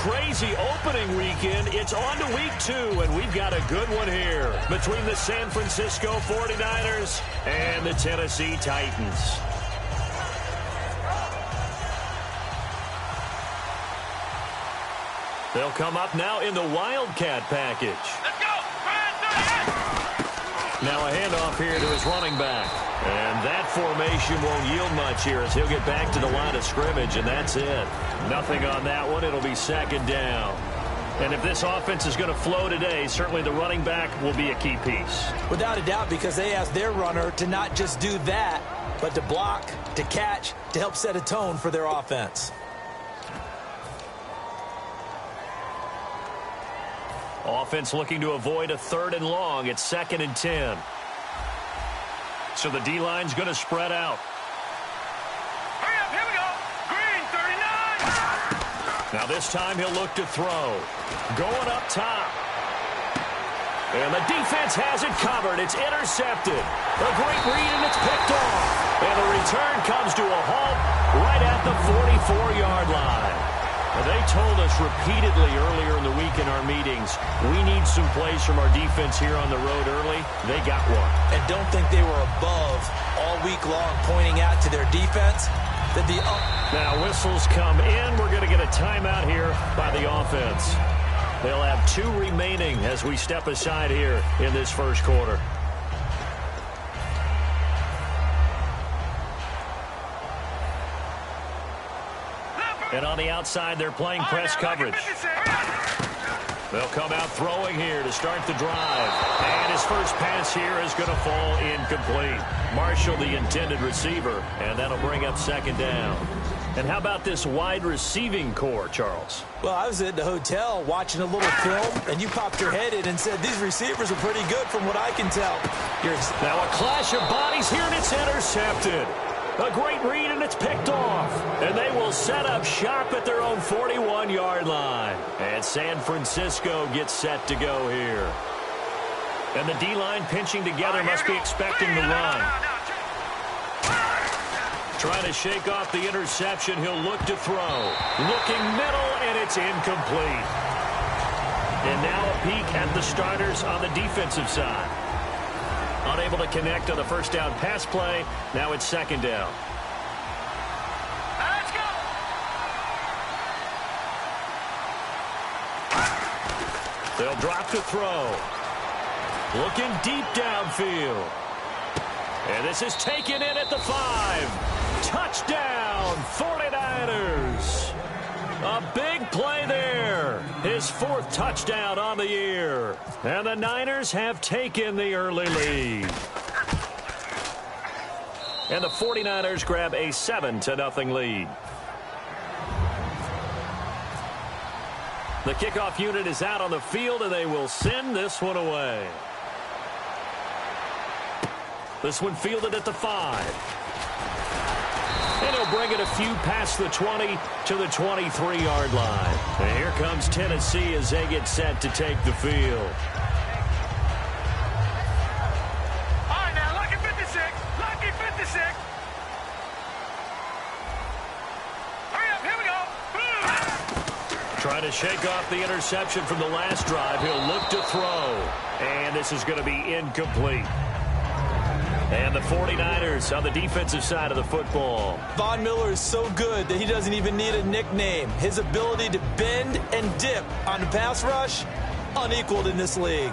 crazy opening weekend. It's on to week 2, and we've got a good one here between the San Francisco 49ers and the Tennessee Titans. They'll come up now in the Wildcat package. Let's go! Now a handoff here to his running back. And that formation won't yield much here as he'll get back to the line of scrimmage, and that's it. Nothing on that one. It'll be second down. And if this offense is going to flow today, certainly the running back will be a key piece. Without a doubt, because they asked their runner to not just do that, but to block, to catch, to help set a tone for their offense. Offense looking to avoid a 3rd and long. It's 2nd and 10. So the D-line's going to spread out. Hurry up, here we go. Green, 39. Now this time he'll look to throw. Going up top. And the defense has it covered. It's intercepted. A great read, and it's picked off. And the return comes to a halt right at the 44-yard line. They told us repeatedly earlier in the week in our meetings, we need some plays from our defense here on the road early. They got one. And don't think they were above all week long pointing out to their defense that the Now whistles come in. We're going to get a timeout here by the offense. They'll have 2 remaining as we step aside here in this first quarter. And on the outside, they're playing press coverage. They'll come out throwing here to start the drive. And his first pass here is going to fall incomplete. Marshall, the intended receiver, and that'll bring up 2nd down. And how about this wide receiving core, Charles? Well, I was at the hotel watching a little film, and you popped your head in and said, these receivers are pretty good from what I can tell. Now a clash of bodies here, and it's intercepted. A great read, and it's picked off. And they will set up shop at their own 41-yard line. And San Francisco gets set to go here. And the D-line pinching together must be expecting the run. Trying to shake off the interception. He'll look to throw. Looking middle, and it's incomplete. And now a peek at the starters on the defensive side. Unable to connect on the first down pass play. Now it's 2nd down. Let's go. They'll drop to throw. Looking deep downfield. And this is taken in at the 5. Touchdown, 49ers. A big play there. His 4th touchdown on the year. And the Niners have taken the early lead. And the 49ers grab a 7-0 lead. The kickoff unit is out on the field, and they will send this one away. This one fielded at the 5. And he'll bring it a few past the 20 to the 23-yard line. And here comes Tennessee as they get set to take the field. All right, now, lucky 56. Lucky 56. Hurry up, here we go. Trying to shake off the interception from the last drive. He'll look to throw. And this is going to be incomplete. And the 49ers on the defensive side of the football. Von Miller is so good that he doesn't even need a nickname. His ability to bend and dip on the pass rush, unequaled in this league.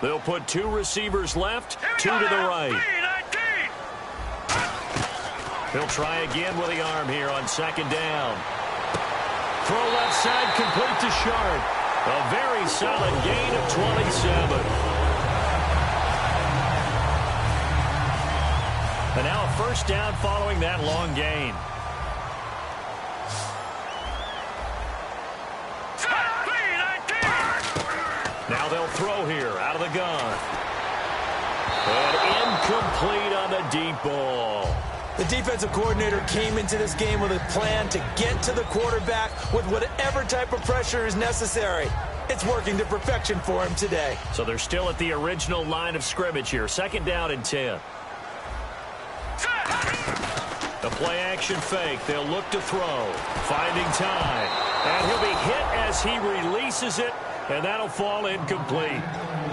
They'll put 2 receivers left, 2 to the right. He'll try again with the arm here on 2nd down. Throw left side, complete to Sharp. A very solid gain of 27. And now a first down following that long gain. Now they'll throw here out of the gun. And incomplete on the deep ball. The defensive coordinator came into this game with a plan to get to the quarterback with whatever type of pressure is necessary. It's working to perfection for him today. So they're still at the original line of scrimmage here. 2nd down and 10. The play-action fake. They'll look to throw. Finding time. And he'll be hit as he releases it, and that'll fall incomplete.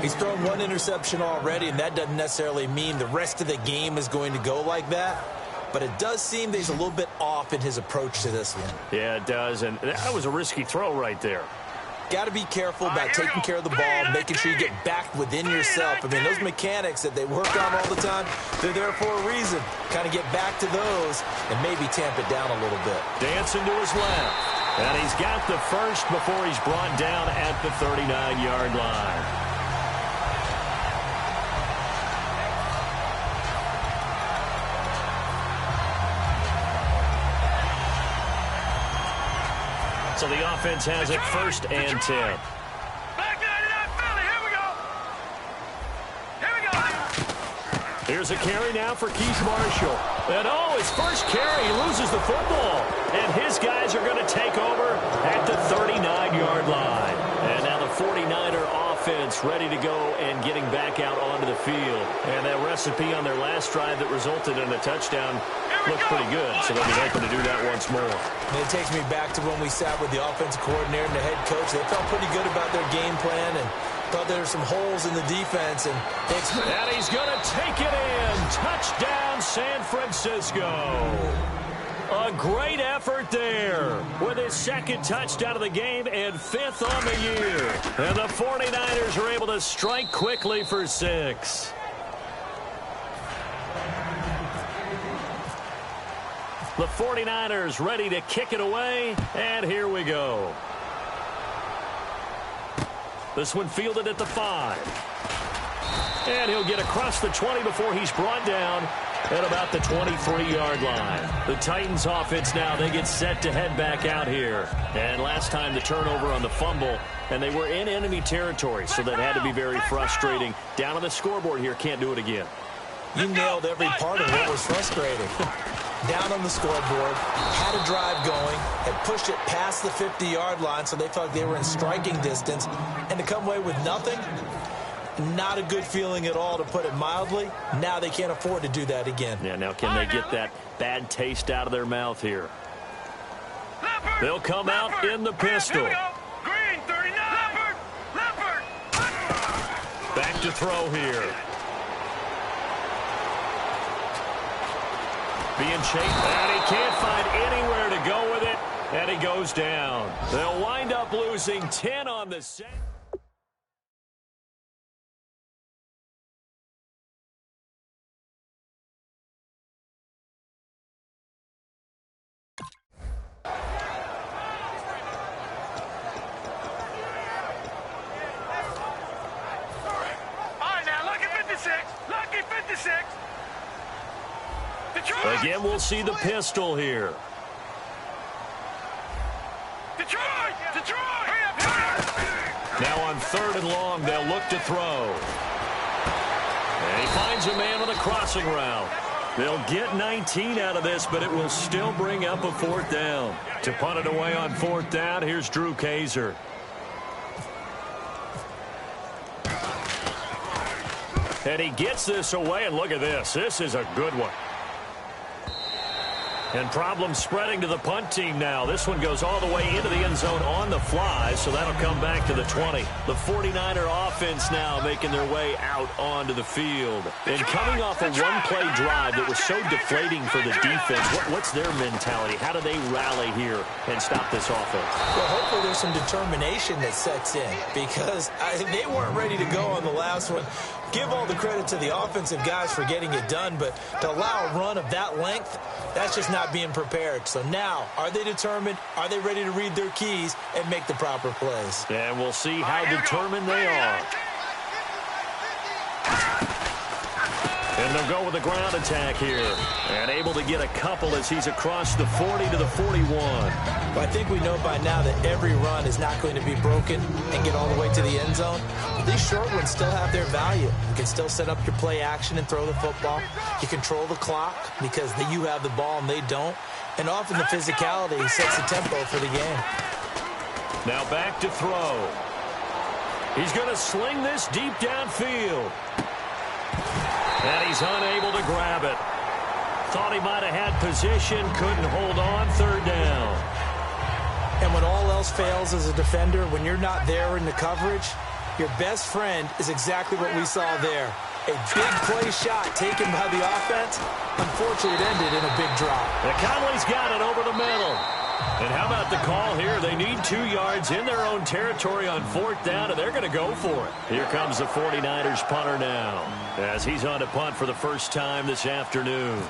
He's thrown one interception already, and that doesn't necessarily mean the rest of the game is going to go like that. But it does seem that he's a little bit off in his approach to this one. Yeah, it does, and that was a risky throw right there. Got to be careful about taking care of the ball, making sure you get back within yourself. I mean, those mechanics that they work on all the time, they're there for a reason. Kind of get back to those and maybe tamp it down a little bit. Dancing to his left. And he's got the first before he's brought down at the 39-yard line. So the offense has it 1st and 10. Back 99 Philly. Here we go. Here we go. Here's a carry now for Keith Marshall. And his first carry, he loses the football. And his guys are going to take over at the 39-yard line. And now the 49er offense ready to go and getting back out onto the field. And that recipe on their last drive that resulted in a touchdown looked pretty good, so they'll be hoping to do that once more. And it takes me back to when we sat with the offensive coordinator and the head coach. They felt pretty good about their game plan and thought there were some holes in the defense. And he's going to take it in. Touchdown, San Francisco. A great effort there with his 2nd touchdown of the game and 5th on the year. And the 49ers are able to strike quickly for 6. The 49ers ready to kick it away, and here we go. This one fielded at the 5. And he'll get across the 20 before he's brought down at about the 23-yard line. The Titans offense now, they get set to head back out here. And last time the turnover on the fumble, and they were in enemy territory, so that had to be very frustrating. Down on the scoreboard here, can't do it again. You nailed every part of what was frustrating. Down on the scoreboard, had a drive going, had pushed it past the 50-yard line, so they felt like they were in striking distance, and to come away with nothing, not a good feeling at all, to put it mildly. Now they can't afford to do that again. Yeah, now can they get that bad taste out of their mouth here? They'll come out in the pistol. Green, 39. Leopard. Back to throw here. Being chased, and he can't find anywhere to go with it, and he goes down. They'll wind up losing 10 on the set. All right, now, lucky 56. Lucky 56. Detroit. Again, we'll see the pistol here. Detroit. Now on 3rd and long, they'll look to throw. And he finds a man on the crossing route. They'll get 19 out of this, but it will still bring up a 4th down. To punt it away on 4th down, here's Drew Kaiser. And he gets this away, and look at this. This is a good one. And problems spreading to the punt team now. This one goes all the way into the end zone on the fly, so that'll come back to the 20. The 49er offense now making their way out onto the field. And coming off a one-play drive that was so deflating for the defense, what's their mentality? How do they rally here and stop this offense? Well, hopefully there's some determination that sets in, because they weren't ready to go on the last one. Give all the credit to the offensive guys for getting it done, but to allow a run of that length, that's just not being prepared. So now, are they determined? Are they ready to read their keys and make the proper plays? And we'll see how determined they are. And they'll go with a ground attack here. And able to get a couple as he's across the 40 to the 41. Well, I think we know by now that every run is not going to be broken and get all the way to the end zone. But these short ones still have their value. You can still set up your play action and throw the football. You control the clock because you have the ball and they don't. And often the physicality sets the tempo for the game. Now back to throw. He's going to sling this deep downfield. And he's unable to grab it. thought he might have had position, couldn't hold on, third down. And when all else fails as a defender, when you're not there in the coverage, your best friend is exactly what we saw there. A big play shot taken by the offense. Unfortunately, it ended in a big drop. And Conley's got it over the middle. And how about the call here? They need 2 yards in their own territory on 4th down, and they're going to go for it. Here comes the 49ers punter now, as he's on to punt for the first time this afternoon.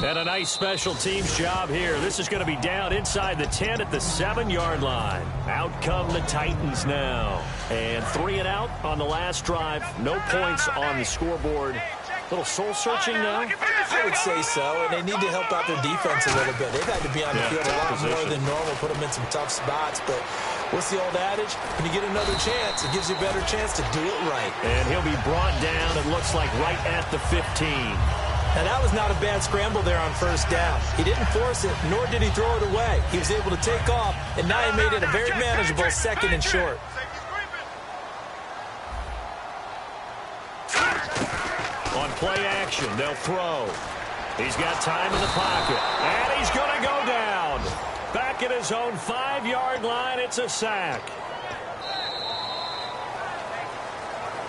And a nice special teams job here. This is going to be down inside the 10 at the 7-yard line. Out come the Titans now. And 3 and out on the last drive. No points on the scoreboard. Little soul-searching now? I would say so, and they need to help out their defense a little bit. They've had to be on the field a lot more than normal, put them in some tough spots. But what's the old adage? When you get another chance, it gives you a better chance to do it right. And he'll be brought down, it looks like, right at the 15. Now, that was not a bad scramble there on 1st down. He didn't force it, nor did he throw it away. He was able to take off, and now he made it a very manageable 2nd and short. On play action, they'll throw. He's got time in the pocket, and he's going to go down. Back at his own 5-yard line, it's a sack.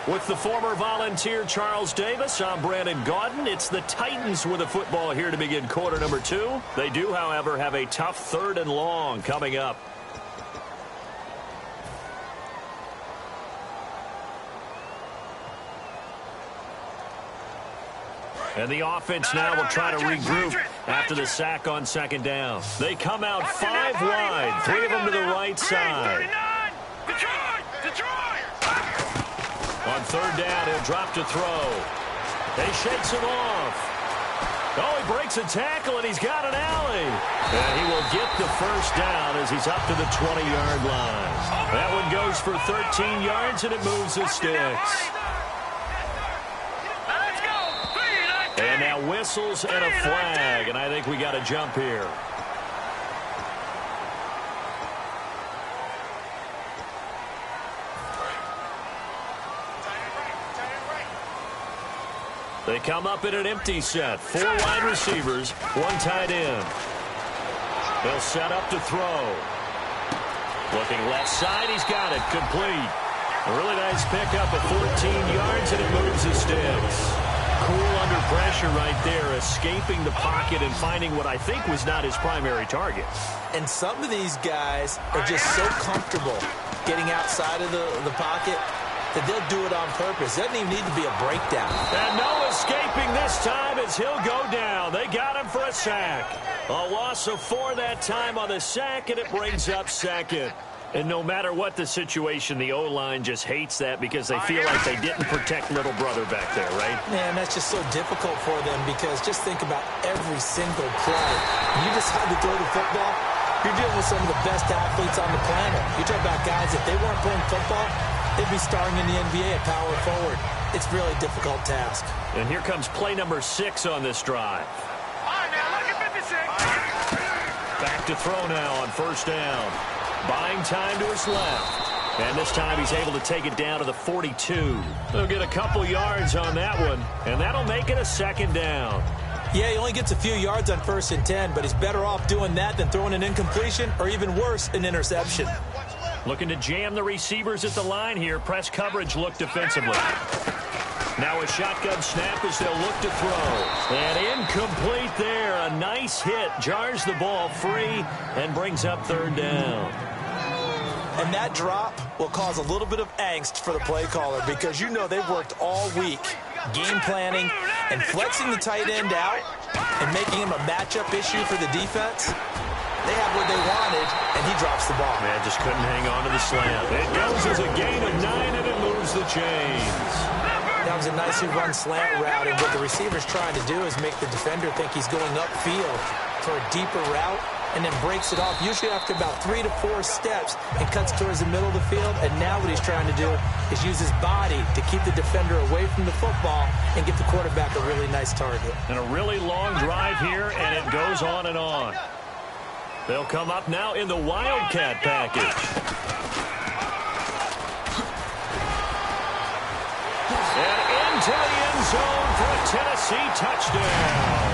With the former Volunteer Charles Davis, I'm Brandon Gaudin. It's the Titans with the football here to begin quarter number 2. They do, however, have a tough 3rd and long coming up. And the offense now will try to regroup after the sack on 2nd down. They come out 5 wide, 3 of them to the right side. On 3rd down, he'll drop to throw. He shakes him off. Oh, he breaks a tackle, and he's got an alley. And he will get the 1st down as he's up to the 20-yard line. That one goes for 13 yards, and it moves the sticks. And now whistles and a flag, and I think we got a jump here. They come up in an empty set. 4 wide receivers, 1 tight end. They'll set up to throw. Looking left side, he's got it. Complete. A really nice pickup of 14 yards, and it moves the sticks. Cool under pressure right there, escaping the pocket and finding what I think was not his primary target. And some of these guys are just so comfortable getting outside of the pocket that they'll do it on purpose. It doesn't even need to be a breakdown. And no escaping this time as he'll go down. They got him for a sack. A loss of 4 that time on the sack, and it brings up 2nd. And no matter what the situation, the O-line just hates that because they feel like they didn't protect little brother back there, right? Man, that's just so difficult for them because just think about every single play. When you decide to throw the football, you're dealing with some of the best athletes on the planet. You talk about guys, if they weren't playing football, they'd be starring in the NBA at power forward. It's a really difficult task. And here comes play number 6 on this drive. All right, now look at 56. Back to throw now on 1st down. Buying time to his left. And this time he's able to take it down to the 42. They'll get a couple yards on that one, and that'll make it a 2nd down. Yeah, he only gets a few yards on 1st and 10, but he's better off doing that than throwing an incompletion or even worse, an interception. Looking to jam the receivers at the line here. Press coverage look defensively. Now a shotgun snap as they'll look to throw. And incomplete there. A nice hit. Jars the ball free and brings up 3rd down. And that drop will cause a little bit of angst for the play caller because you know they've worked all week game planning and flexing the tight end out and making him a matchup issue for the defense. They have what they wanted, and he drops the ball. Man, just couldn't hang on to the slant. It goes as a gain of 9, and it moves the chains. That was a nicely run slant route, and what the receiver's trying to do is make the defender think he's going upfield for a deeper route, and then breaks it off, usually after about 3 to 4 steps, and cuts towards the middle of the field. And now what he's trying to do is use his body to keep the defender away from the football and get the quarterback a really nice target. And a really long drive here, and it goes on and on. They'll come up now in the Wildcat package. zone for a Tennessee touchdown.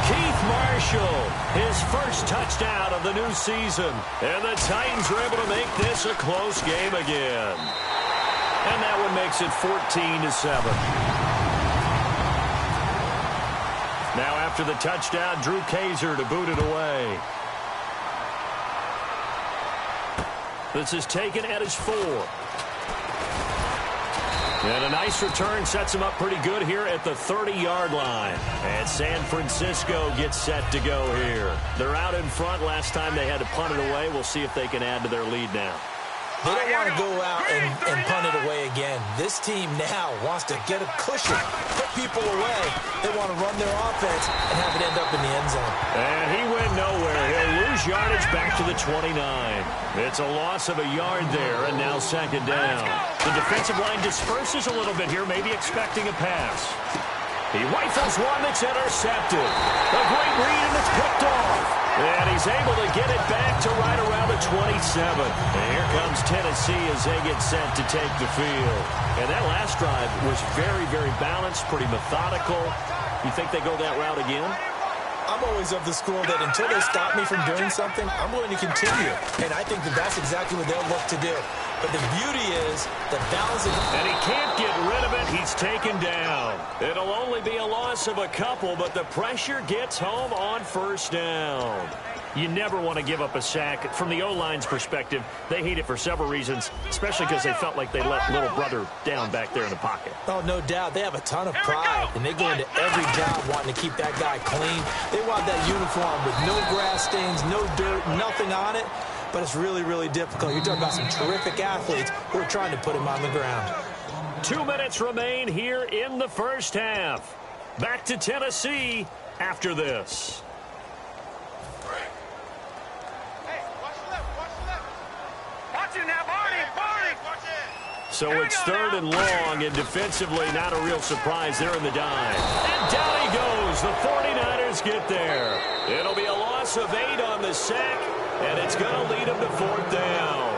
Keith Marshall, his first touchdown of the new season. And the Titans are able to make this a close game again. And that one makes it 14-7. Now after the touchdown, Drew Kaiser to boot it away. This is taken at his 4. And a nice return sets him up pretty good here at the 30-yard line. And San Francisco gets set to go here. They're out in front. Last time they had to punt it away. We'll see if they can add to their lead now. They don't want to go out and punt it away again. This team now wants to get a cushion, put people away. They want to run their offense and have it end up in the end zone. And he went nowhere. He'll lose yardage back to the 29. It's a loss of a yard there, and now second down. The defensive line disperses a little bit here, maybe expecting a pass. He rifles one that's intercepted. A great read, and it's picked off. And he's able to get it back to right around the 27. And here comes Tennessee as they get set to take the field. And that last drive was very, very balanced, pretty methodical. You think they go that route again? I'm always of the school that until they stop me from doing something, I'm going to continue. And I think that that's exactly what they'll look to do. But the beauty is the balance of... And he can't get rid of it. He's taken down. It'll only be a loss of a couple, but the pressure gets home on first down. You never want to give up a sack. From the O-line's perspective, they hate it for several reasons, especially because they felt like they let little brother down back there in the pocket. Oh, no doubt. They have a ton of pride, and they go into every job wanting to keep that guy clean. They want that uniform with no grass stains, no dirt, nothing on it. But it's really, really difficult. You're talking about some terrific athletes who are trying to put him on the ground. 2 minutes remain here in the first half. Back to Tennessee after this. So it's third and long, and defensively not a real surprise there in the dive. And down he goes. The 49ers get there. It'll be a loss of 8 on the sack, and it's going to lead them to fourth down.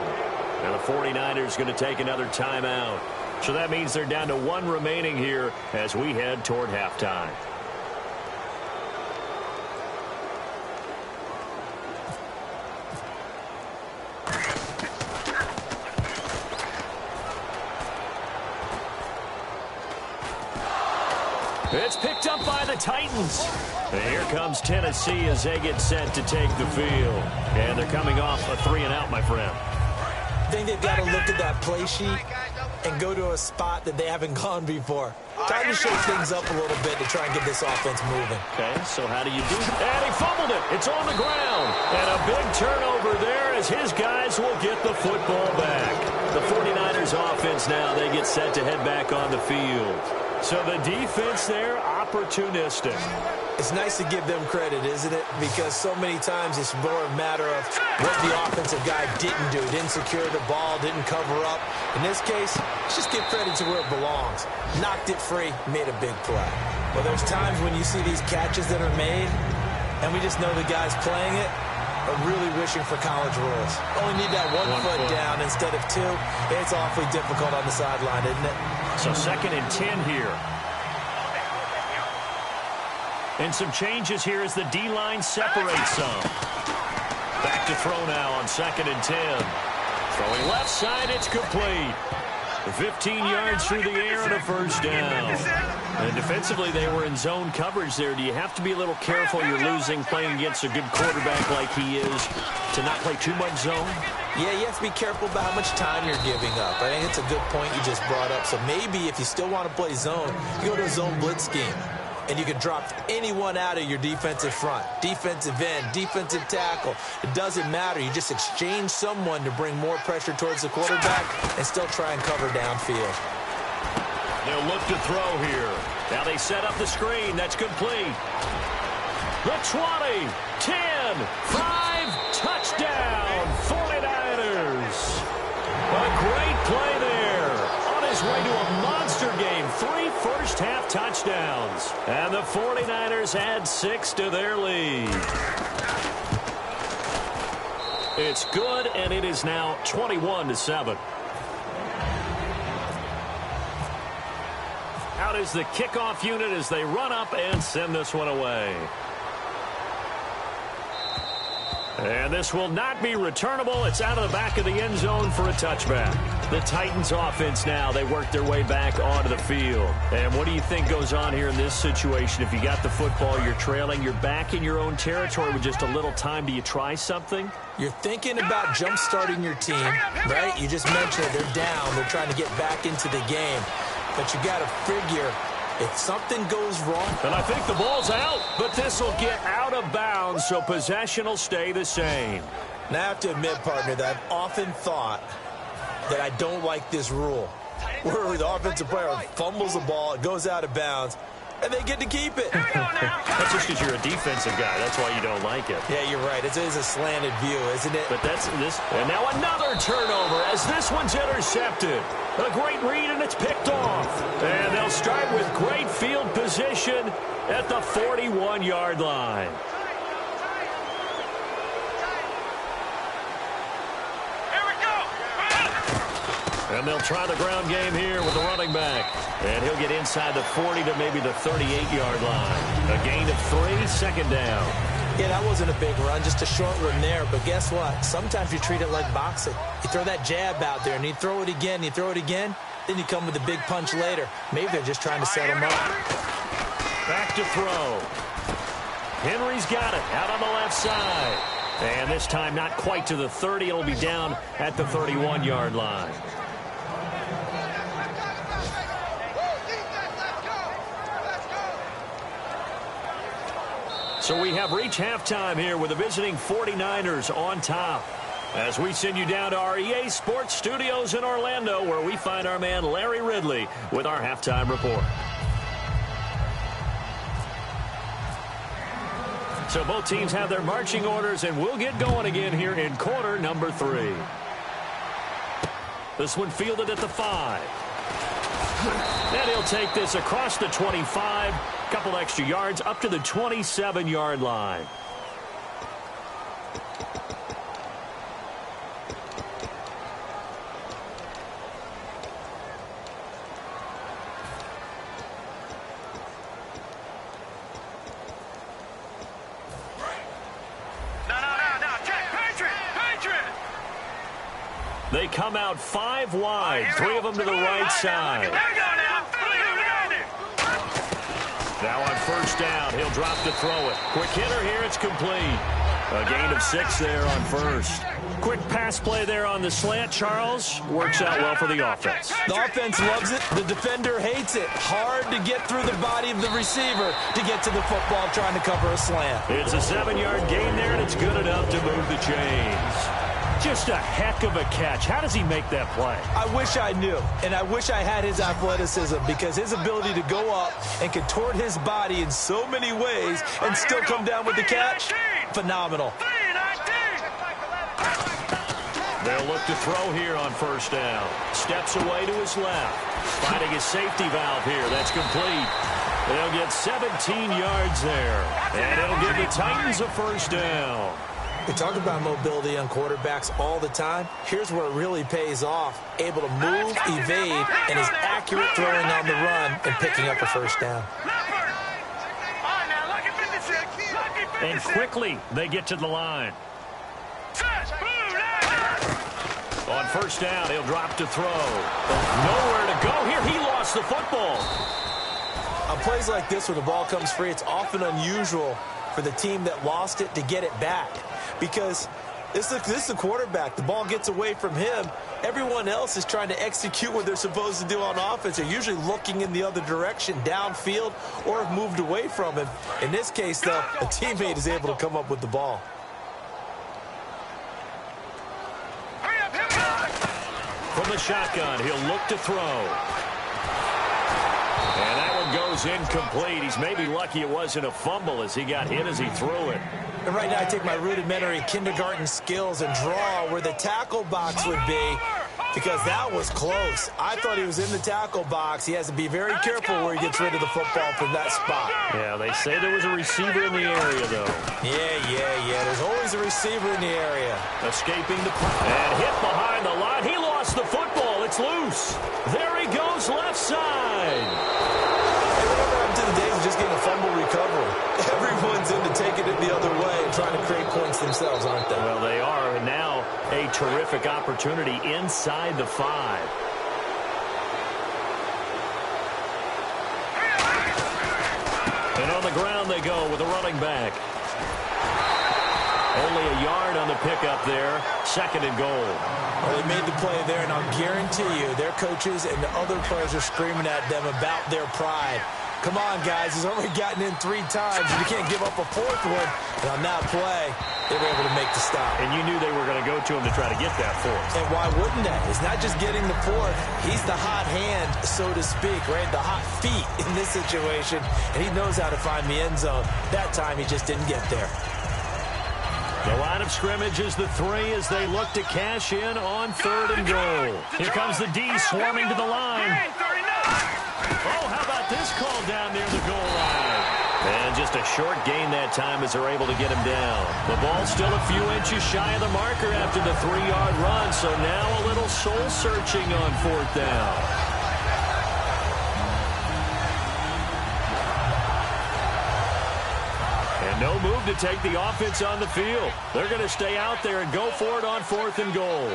And the 49ers going to take another timeout. So that means they're down to 1 remaining here as we head toward halftime. It's picked up by the Titans. And here comes Tennessee as they get set to take the field. And they're coming off a 3-and-out, my friend. I think they've got to look at that play sheet and go to a spot that they haven't gone before. Time to shake things up a little bit to try and get this offense moving. Okay, so how do you do that? And he fumbled it. It's on the ground. And a big turnover there as his guys will get the football back. The 49ers offense now, they get set to head back on the field. So the defense there, opportunistic. It's nice to give them credit, isn't it? Because so many times it's more a matter of what the offensive guy didn't do. Didn't secure the ball, didn't cover up. In this case, let's just give credit to where it belongs. Knocked it free, made a big play. Well, there's times when you see these catches that are made, and we just know the guys playing it are really wishing for college rules. Only need that one foot down instead of 2. It's awfully difficult on the sideline, isn't it? So 2nd and 10 here. And some changes here as the D-line separates some. Back to throw now on 2nd and 10. Throwing left side, it's complete. 15 yards through the air and a first down. And defensively, they were in zone coverage there. Do you have to be a little careful? You're losing, playing against a good quarterback like he is, to not play too much zone? Yeah, you have to be careful about how much time you're giving up. I think it's a good point you just brought up. So maybe if you still want to play zone, you go to a zone blitz scheme. And you can drop anyone out of your defensive front, defensive end, defensive tackle. It doesn't matter. You just exchange someone to bring more pressure towards the quarterback and still try and cover downfield. They'll look to throw here. Now they set up the screen. That's complete. The 20, 10, 5, touchdown, 49ers. A great play there. On his way to a monster game. 3 first-half touchdowns. And the 49ers add 6 to their lead. It's good, and it is now 21-7. Out is the kickoff unit as they run up and send this one away. And this will not be returnable. It's out of the back of the end zone for a touchback. The Titans offense now, they work their way back onto the field. And what do you think goes on here in this situation? If you got the football, you're trailing, you're back in your own territory with just a little time. Do you try something? You're thinking about jump-starting your team, right? You just mentioned it. They're down. They're trying to get back into the game. But you got to figure if something goes wrong. And I think the ball's out, but this will get out of bounds, so possession will stay the same. Now, I have to admit, partner, that I've often thought that I don't like this rule, where the offensive player fumbles the ball, it goes out of bounds, and they get to keep it. That's just because you're a defensive guy. That's why you don't like it. Yeah, you're right. It is a slanted view, isn't it? But that's this. And now another turnover as this one's intercepted. A great read, and it's picked off. And they'll start with great field position at the 41-yard line. And they'll try the ground game here with the running back. And he'll get inside the 40 to maybe the 38-yard line. A gain of 3, second down. Yeah, that wasn't a big run, just a short one there. But guess what? Sometimes you treat it like boxing. You throw that jab out there, and you throw it again, you throw it again, then you come with a big punch later. Maybe they're just trying to set him up. Back to throw. Henry's got it out on the left side. And this time not quite to the 30. It'll be down at the 31-yard line. So we have reached halftime here with the visiting 49ers on top. As we send you down to our EA Sports Studios in Orlando, where we find our man Larry Ridley with our halftime report. So both teams have their marching orders, and we'll get going again here in quarter number 3. This one fielded at the 5. And he'll take this across the 25, couple extra yards up to the 27-yard line. They come out 5 wide, 3 of them to the right side. Now on first down, he'll drop to throw it. Quick hitter here, it's complete. A gain of 6 there on first. Quick pass play there on the slant, Charles. Works out well for the offense. The offense loves it. The defender hates it. Hard to get through the body of the receiver to get to the football trying to cover a slant. It's a 7-yard gain there, and it's good enough to move the chains. Just a heck of a catch. How does he make that play? I wish I knew, and I wish I had his athleticism, because his ability to go up and contort his body in so many ways and still come down with the catch, phenomenal. They'll look to throw here on first down. Steps away to his left. Finding his safety valve here. That's complete. They'll get 17 yards there. And it'll give the Titans a first down. We talk about mobility on quarterbacks all the time. Here's where it really pays off. Able to move, evade, and is accurate throwing on the run and picking up a first down. And quickly, they get to the line. On first down, he'll drop to throw. Nowhere to go here. He lost the football. On plays like this, when the ball comes free, it's often unusual for the team that lost it to get it back, because this is the quarterback. The ball gets away from him. Everyone else is trying to execute what they're supposed to do on offense. They're usually looking in the other direction, downfield, or have moved away from him. In this case, though, a teammate is able to come up with the ball. From the shotgun, he'll look to throw. And that one goes incomplete. He's maybe lucky it wasn't a fumble as he got hit as he threw it. And right now I take my rudimentary kindergarten skills and draw where the tackle box would be, because that was close. I thought he was in the tackle box. He has to be very careful where he gets rid of the football from that spot. Yeah, they say there was a receiver in the area, though. Yeah. There's always a receiver in the area. Escaping the and hit behind the line. He lost the football. It's loose. There he goes left side. trying to create points themselves, aren't they? Well, they are, and now a terrific opportunity inside the 5. And on the ground they go with a running back. Only a yard on the pickup there. 2nd and goal. Well, they made the play there, and I'll guarantee you their coaches and the other players are screaming at them about their pride. Come on, guys. He's already gotten in 3 times. You can't give up a 4th one. And on that play, they were able to make the stop. And you knew they were going to go to him to try to get that 4th. And why wouldn't they? It's not just getting the 4th. He's the hot hand, so to speak, right? The hot feet in this situation. And he knows how to find the end zone. That time, he just didn't get there. The line of scrimmage is the 3 as they look to cash in on 3rd and goal. Here comes the D swarming to the line. Oh, how about this call down near the goal line? And just a short gain that time as they're able to get him down. The ball's still a few inches shy of the marker after the 3-yard run, so now a little soul-searching on 4th down. No move to take the offense on the field. They're going to stay out there and go for it on 4th and goal.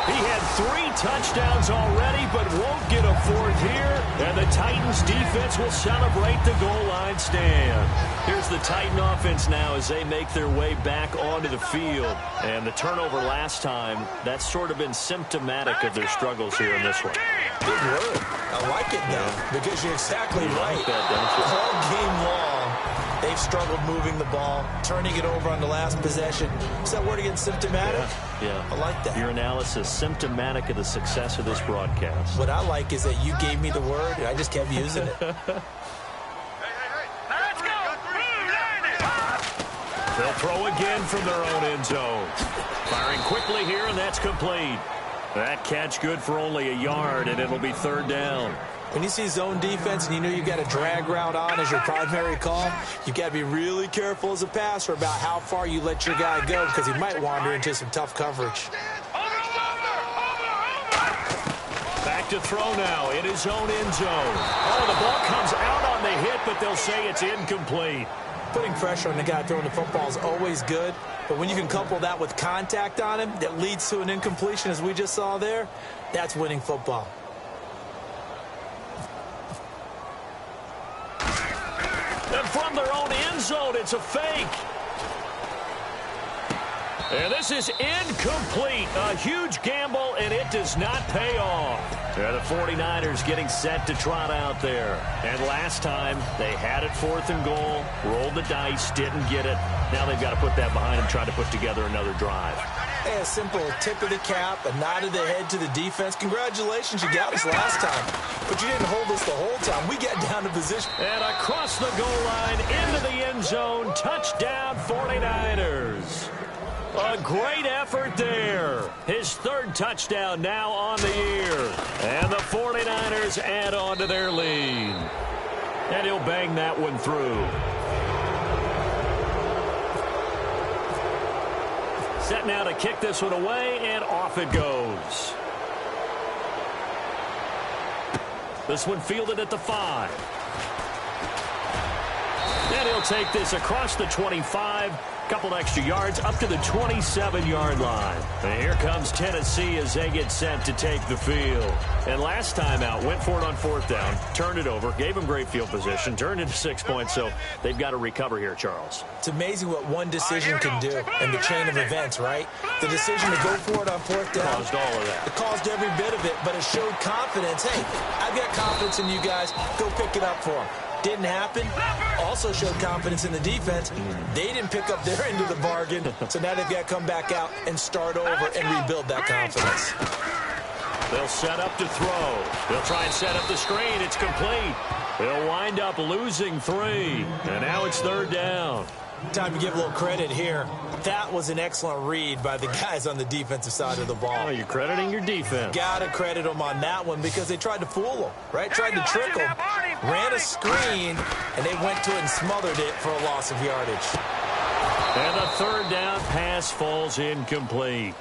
He had 3 touchdowns already, but won't get a 4th here. And the Titans defense will celebrate the goal line stand. Here's the Titan offense now as they make their way back onto the field. And the turnover last time, that's sort of been symptomatic of their struggles here in this one. Good word. I like it, though, because you're exactly right. Like that, don't you? All game long, they've struggled moving the ball, turning it over on the last possession. Is that word again, symptomatic? Yeah. I like that. Your analysis, symptomatic of the success of this broadcast. What I like is that you gave me the word, and I just kept using it. Let's go. They'll throw again from their own end zone. Firing quickly here, and that's complete. That catch good for only a yard, and it'll be 3rd down. When you see zone defense and you know you've got a drag route on as your primary call, you've got to be really careful as a passer about how far you let your guy go because he might wander into some tough coverage. Back to throw now in his own end zone. Oh, the ball comes out on the hit, but they'll say it's incomplete. Putting pressure on the guy throwing the football is always good, but when you can couple that with contact on him that leads to an incompletion, as we just saw there, that's winning football. And from their own end zone, it's a fake. And this is incomplete. A huge gamble, and it does not pay off. The 49ers getting set to trot out there. And last time, they had it 4th and goal, rolled the dice, didn't get it. Now they've got to put that behind them, try to put together another drive. Hey, a simple tip of the cap, a nod of the head to the defense. Congratulations, you got us last time. But you didn't hold us the whole time. We got down to position. And across the goal line, into the end zone, touchdown 49ers. A great effort there. His 3rd touchdown now on the year. And the 49ers add on to their lead. And he'll bang that one through. Set now to kick this one away, and off it goes. This one fielded at the 5. And he'll take this across the 25. Couple extra yards up to the 27-yard line. And here comes Tennessee as they get set to take the field. And last time out, went for it on 4th down, turned it over, gave them great field position, turned into 6 points, so they've got to recover here, Charles. It's amazing what one decision can do in the chain of events, right? The decision to go for it on 4th down. Caused all of that. It caused every bit of it, but it showed confidence. Hey, I've got confidence in you guys. Go pick it up for them. Didn't happen. Also showed confidence in the defense. They didn't pick up their end of the bargain, so now they've got to come back out and start over and rebuild that confidence. They'll set up to throw. They'll try and set up the screen. It's complete. They'll wind up losing 3. And now it's 3rd down. Time to give a little credit here. That was an excellent read by the guys on the defensive side of the ball. Oh, you're crediting your defense. Got to credit them on that one because they tried to fool them, right? Tried to trick them. Ran a screen, and they went to it and smothered it for a loss of yardage. And the 3rd down pass falls incomplete.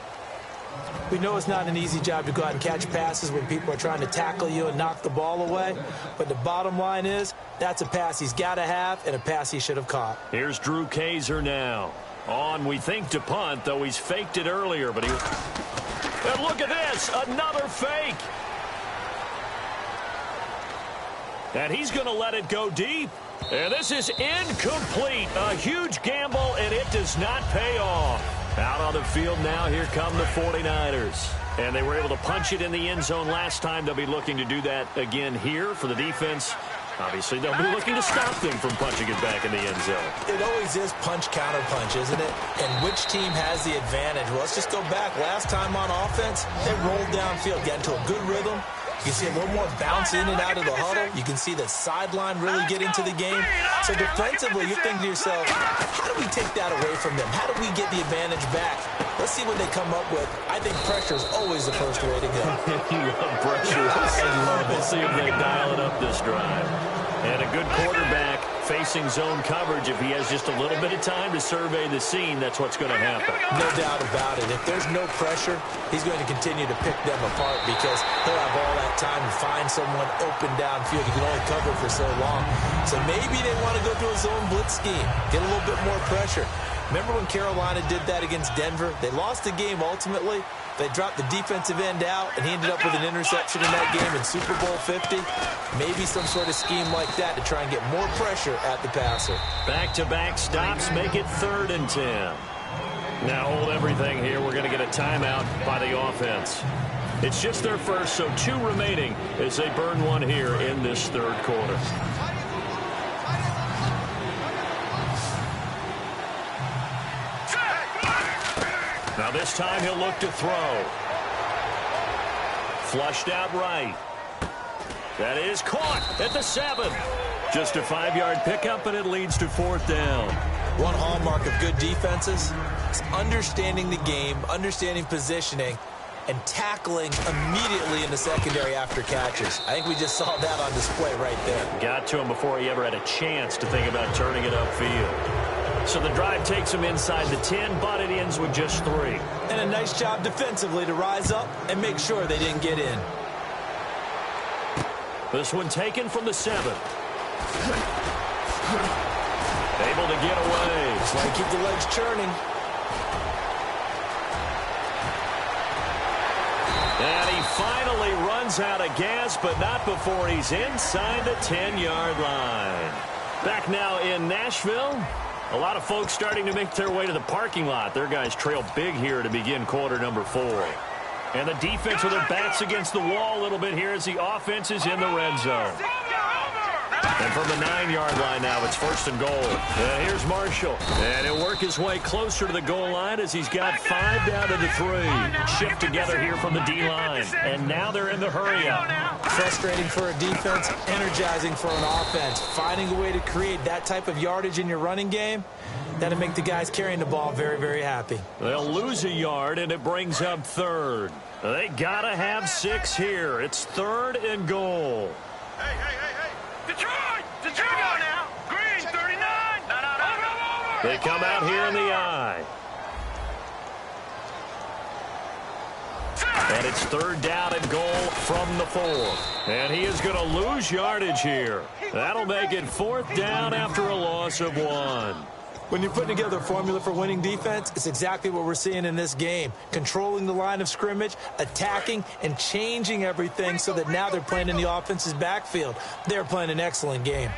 We know it's not an easy job to go out and catch passes when people are trying to tackle you and knock the ball away. But the bottom line is, that's a pass he's got to have and a pass he should have caught. Here's Drew Kaiser now. On, we think, to punt, though he's faked it earlier. But and look at this, another fake. And he's going to let it go deep. And this is incomplete. A huge gamble, and it does not pay off. Out on the field now, here come the 49ers. And they were able to punch it in the end zone last time. They'll be looking to do that again here for the defense. Obviously, they'll be looking to stop them from punching it back in the end zone. It always is punch-counter-punch, isn't it? And which team has the advantage? Well, let's just go back. Last time on offense, they rolled downfield, got into a good rhythm. You can see a little more bounce in and out of the huddle. You can see the sideline really get into the game. So defensively, you're thinking to yourself, how do we take that away from them? How do we get the advantage back? Let's see what they come up with. I think pressure is always the first way to go. You love pressure. I love it. We'll see if they dial it up this drive. And a good quarterback facing zone coverage. If he has just a little bit of time to survey the scene, that's what's going to happen. No doubt about it. If there's no pressure, he's going to continue to pick them apart because he'll have all that time to find someone open downfield. He can only cover for so long. So maybe they want to go to a zone blitz scheme, get a little bit more pressure. Remember when Carolina did that against Denver? They lost the game ultimately. They dropped the defensive end out, and he ended up with an interception in that game in Super Bowl 50. Maybe some sort of scheme like that to try and get more pressure at the passer. Back-to-back stops make it 3rd and 10. Now hold everything here. We're going to get a timeout by the offense. It's just their first, so 2 remaining as they burn one here in this 3rd quarter. Now this time he'll look to throw. Flushed out right. That is caught at the 7. Just a 5-yard pickup, and it leads to 4th down. One hallmark of good defenses is understanding the game, understanding positioning, and tackling immediately in the secondary after catches. I think we just saw that on display right there. Got to him before he ever had a chance to think about turning it upfield. So the drive takes him inside the 10, but it ends with just 3. And a nice job defensively to rise up and make sure they didn't get in. This one taken from the 7. Able to get away. Just like keep the legs churning. And he finally runs out of gas, but not before he's inside the 10-yard line. Back now in Nashville. A lot of folks starting to make their way to the parking lot. Their guys trail big here to begin quarter number 4. And the defense with their backs against the wall a little bit here as the offense is in the red zone. And from the 9-yard line now, it's 1st and goal. And here's Marshall. And he'll work his way closer to the goal line as he's got 5 down to the 3. Shift together here from the D-line. And now they're in the hurry-up. Frustrating for a defense, energizing for an offense. Finding a way to create that type of yardage in your running game, that'll make the guys carrying the ball very, very happy. They'll lose a yard, and it brings up 3rd. They got to have 6 here. It's 3rd and goal. Hey. Detroit! Detroit now! Green, 39! No. They come out here in the I. And it's 3rd down and goal from the 4. And he is going to lose yardage here. That'll make it 4th down after a loss of 1. When you're putting together a formula for winning defense, it's exactly what we're seeing in this game. Controlling the line of scrimmage, attacking, and changing everything so that now they're playing in the offense's backfield. They're playing an excellent game.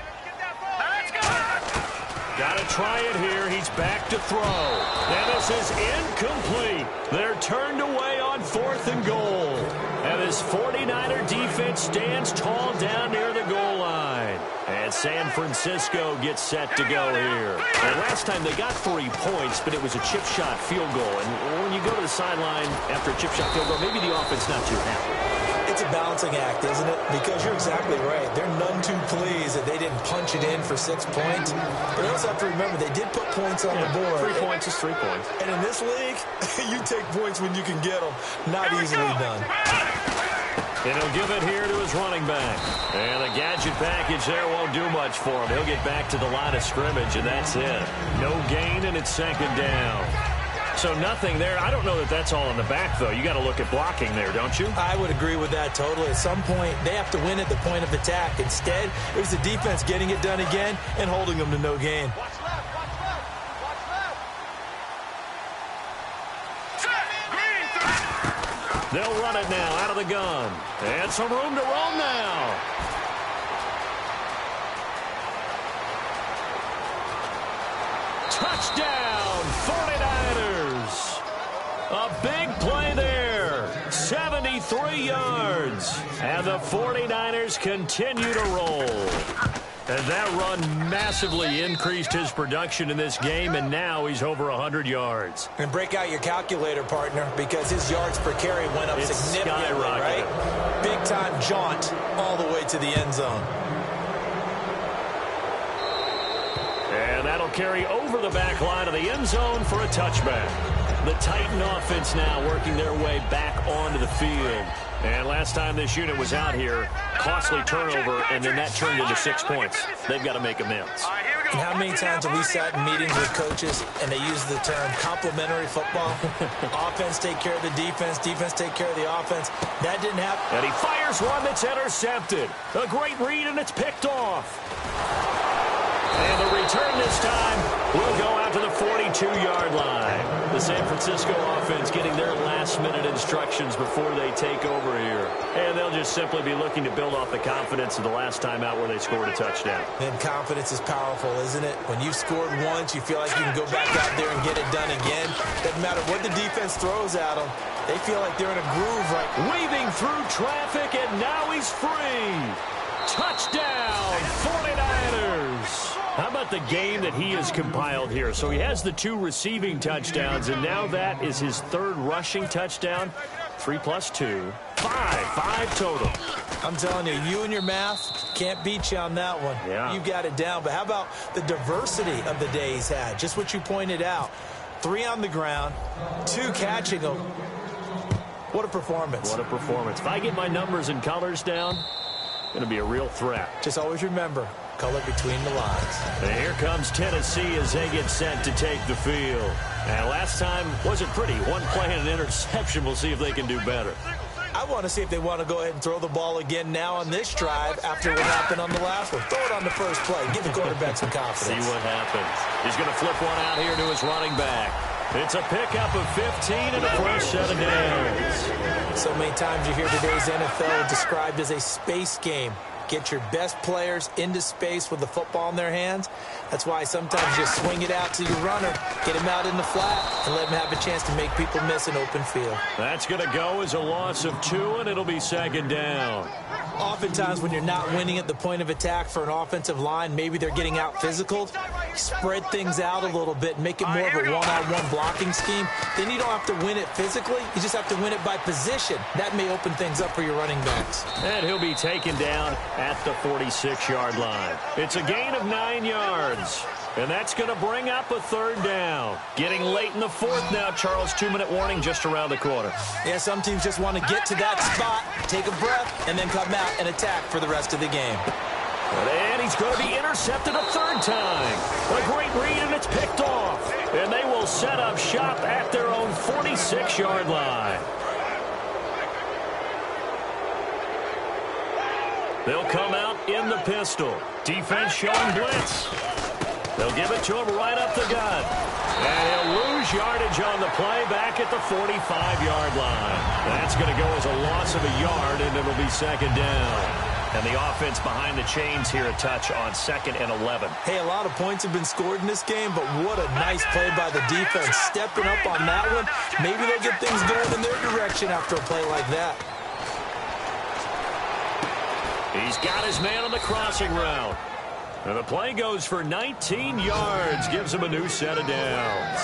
Got to try it here. He's back to throw. And this is incomplete. They're turned away on 4th and goal. And this 49er defense stands tall down near the goal line. And San Francisco gets set to go here. And last time they got 3 points, but it was a chip shot field goal. And when you go to the sideline after a chip shot field goal, maybe the offense not too happy. It's a balancing act, isn't it? Because you're exactly right. They're none too pleased that they didn't punch it in for 6 points. But you also have to remember, they did put points on the board. 3 points is 3 points. And in this league, you take points when you can get them. Not easily done. And he'll give it here to his running back. And the gadget package there won't do much for him. He'll get back to the line of scrimmage, and that's it. No gain, and it's 2nd down. So nothing there. I don't know that that's all in the back, though. You got to look at blocking there, don't you? I would agree with that totally. At some point, they have to win at the point of attack. Instead, it was the defense getting it done again and holding them to no gain. Watch left, watch left, watch left. Set, green, They'll run it now out of the gun. And some room to roam now. Touchdown, 49ers. A big play there. 73 yards. And the 49ers continue to roll. And that run massively increased his production in this game, and now he's over 100 yards. And break out your calculator, partner, because his yards per carry went up significantly, right? Big-time jaunt all the way to the end zone. And that'll carry over the back line of the end zone for a touchback. The Titan offense now working their way back onto the field. And last time this unit was out here, costly turnover, and then that turned into 6 points. They've got to make amends. And how many times have we sat in meetings with coaches and they use the term complementary football? Offense take care of the defense, defense take care of the offense. That didn't happen. And he fires one that's intercepted. A great read, and it's picked off. And the return this time will go out to the 42-yard line. The San Francisco offense getting their last-minute instructions before they take over here. And they'll just simply be looking to build off the confidence of the last time out where they scored a touchdown. And confidence is powerful, isn't it? When you've scored once, you feel like you can go back out there and get it done again. Doesn't matter what the defense throws at them. They feel like they're in a groove right now. Weaving through traffic, and now he's free. Touchdown, 49ers. How about the game that he has compiled here? So he has the 2 receiving touchdowns, and now that is his 3rd rushing touchdown. 3 plus 2, 5 total. I'm telling you, you and your math can't beat you on that one. Yeah. You got it down. But how about the diversity of the day he's had? Just what you pointed out. 3 on the ground, 2 catching them. What a performance. What a performance. If I get my numbers and colors down, it's going to be a real threat. Just always remember, color between the lines. And here comes Tennessee as they get set to take the field. And last time wasn't pretty. 1 play and an interception. We'll see if they can do better. I want to see if they want to go ahead and throw the ball again now on this drive after what happened on the last one. Throw it on the first play. Give the quarterback some confidence. See what happens. He's going to flip one out here to his running back. It's a pickup of 15 and a fresh set of downs. So many times you hear today's NFL described as a space game. Get your best players into space with the football in their hands. That's why sometimes you swing it out to your runner, get him out in the flat, and let him have a chance to make people miss an open field. That's going to go as a loss of 2, and it'll be 2nd down. Oftentimes when you're not winning at the point of attack for an offensive line, maybe they're getting out physical, spread things out a little bit, make it more of a one-on-one blocking scheme. Then you don't have to win it physically. You just have to win it by position. That may open things up for your running backs. And he'll be taken down at the 46-yard line. It's a gain of 9 yards. And that's going to bring up a 3rd down. Getting late in the 4th now, Charles. 2-minute warning just around the corner. Yeah, some teams just want to get to that spot, take a breath, and then come out and attack for the rest of the game. And he's going to be intercepted a 3rd time. A great read, and it's picked off. And they will set up shop at their own 46-yard line. They'll come out in the pistol. Defense showing blitz. They'll give it to him right up the gut. And he'll lose yardage on the play back at the 45-yard line. That's going to go as a loss of a yard, and it'll be 2nd down. And the offense behind the chains here a touch on 2nd and 11. Hey, a lot of points have been scored in this game, but what a nice play by the defense. Stepping up on that one. Maybe they'll get things going in their direction after a play like that. He's got his man on the crossing route. And the play goes for 19 yards, gives him a new set of downs.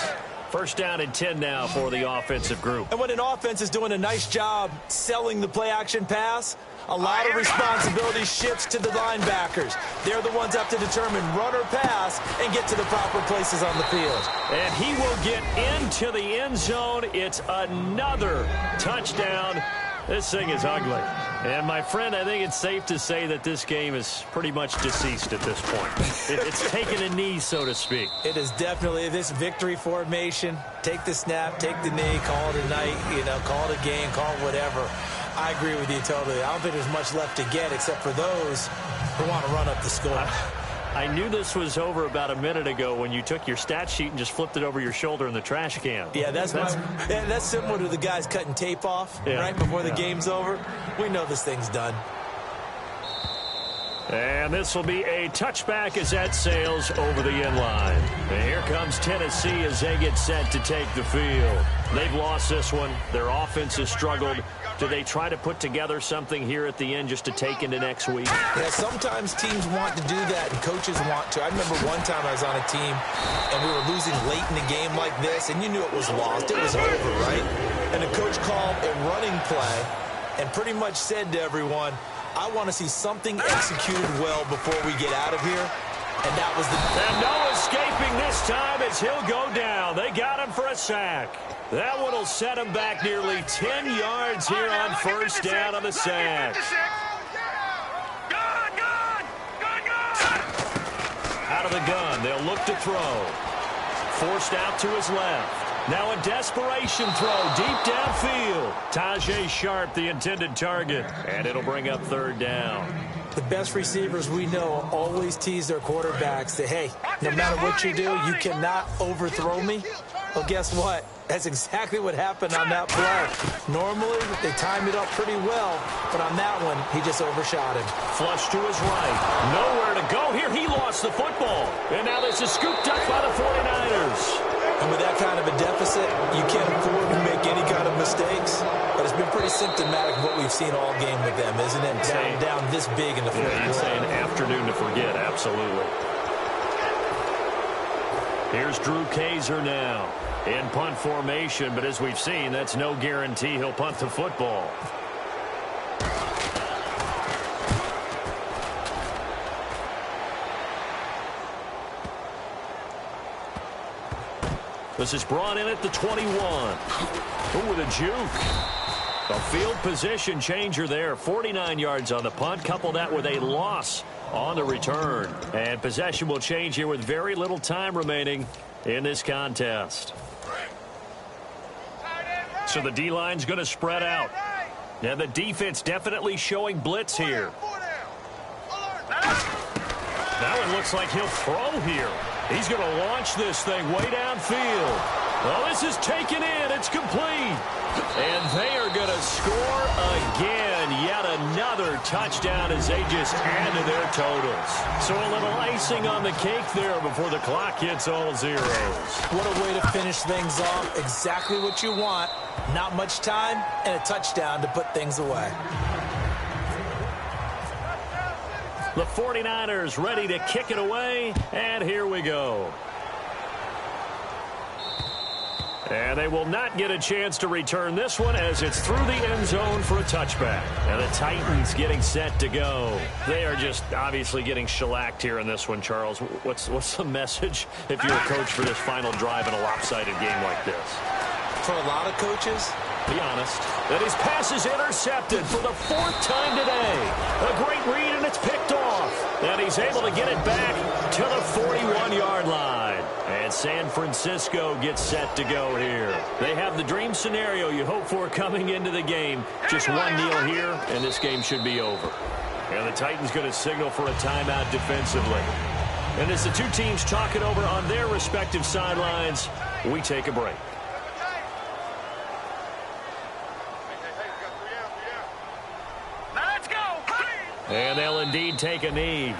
1st down and 10 now for the offensive group. And when an offense is doing a nice job selling the play-action pass, a lot of responsibility shifts to the linebackers. They're the ones up to determine run or pass and get to the proper places on the field. And he will get into the end zone. It's another touchdown. This thing is ugly. And, my friend, I think it's safe to say that this game is pretty much deceased at this point. It's taken a knee, so to speak. It is definitely this victory formation. Take the snap, take the knee, call it a night, call it a game, call it whatever. I agree with you totally. I don't think there's much left to get except for those who want to run up the score. I knew this was over about a minute ago when you took your stat sheet and just flipped it over your shoulder in the trash can. Yeah, that's similar to the guys cutting tape off right before the game's over. We know this thing's done. And this will be a touchback as that sails over the end line. And here comes Tennessee as they get set to take the field. They've lost this one. Their offense has struggled. Do they try to put together something here at the end just to take into next week? Yeah, sometimes teams want to do that and coaches want to. I remember one time I was on a team and we were losing late in the game like this, and you knew it was lost. It was over, right? And the coach called a running play and pretty much said to everyone, I want to see something executed well before we get out of here. And that was And no escaping this time as he'll go down. They got him for a sack. That one will set him back nearly 10 yards here on first down on the sack. Out of the gun, they'll look to throw. Forced out to his left. Now a desperation throw deep downfield. Tajay Sharp, the intended target, and it'll bring up third down. The best receivers we know always tease their quarterbacks that, hey, no matter what you do, you cannot overthrow me. Well, guess what? That's exactly what happened on that play. Normally, they timed it up pretty well, but on that one, he just overshot him. Flush to his right. Nowhere to go here. He lost the football. And now this is scooped up by the 49ers. And with that kind of a deficit, you can't afford to make any kind of mistakes. But it's been pretty symptomatic of what we've seen all game with them, isn't it? Down this big in the fourth quarter. You'd say an afternoon to forget, absolutely. Here's Drew Kaiser now in punt formation, but as we've seen, that's no guarantee he'll punt the football. This is brought in at the 21. Oh, with a juke. A field position changer there. 49 yards on the punt. Couple that with a loss on the return. And possession will change here with very little time remaining in this contest. So the D-line's going to spread out. And the defense definitely showing blitz here. Now it looks like he'll throw here. He's going to launch this thing way downfield. Well, this is taken in. It's complete. And they are going to score again. Yet another touchdown as they just add to their totals. So a little icing on the cake there before the clock hits all zeros. What a way to finish things off. Exactly what you want. Not much time and a touchdown to put things away. The 49ers ready to kick it away, and here we go. And they will not get a chance to return this one as it's through the end zone for a touchback. And the Titans getting set to go. They are just obviously getting shellacked here in this one, Charles. What's the message if you're a coach for this final drive in a lopsided game like this? For a lot of coaches, be honest. That his pass is intercepted for the fourth time today. A great read, and it's picked off. And he's able to get it back to the 41-yard line. And San Francisco gets set to go here. They have the dream scenario you hope for coming into the game. Just one kneel here, and this game should be over. And the Titans going to signal for a timeout defensively. And as the two teams talk it over on their respective sidelines, we take a break. And they'll indeed take a knee.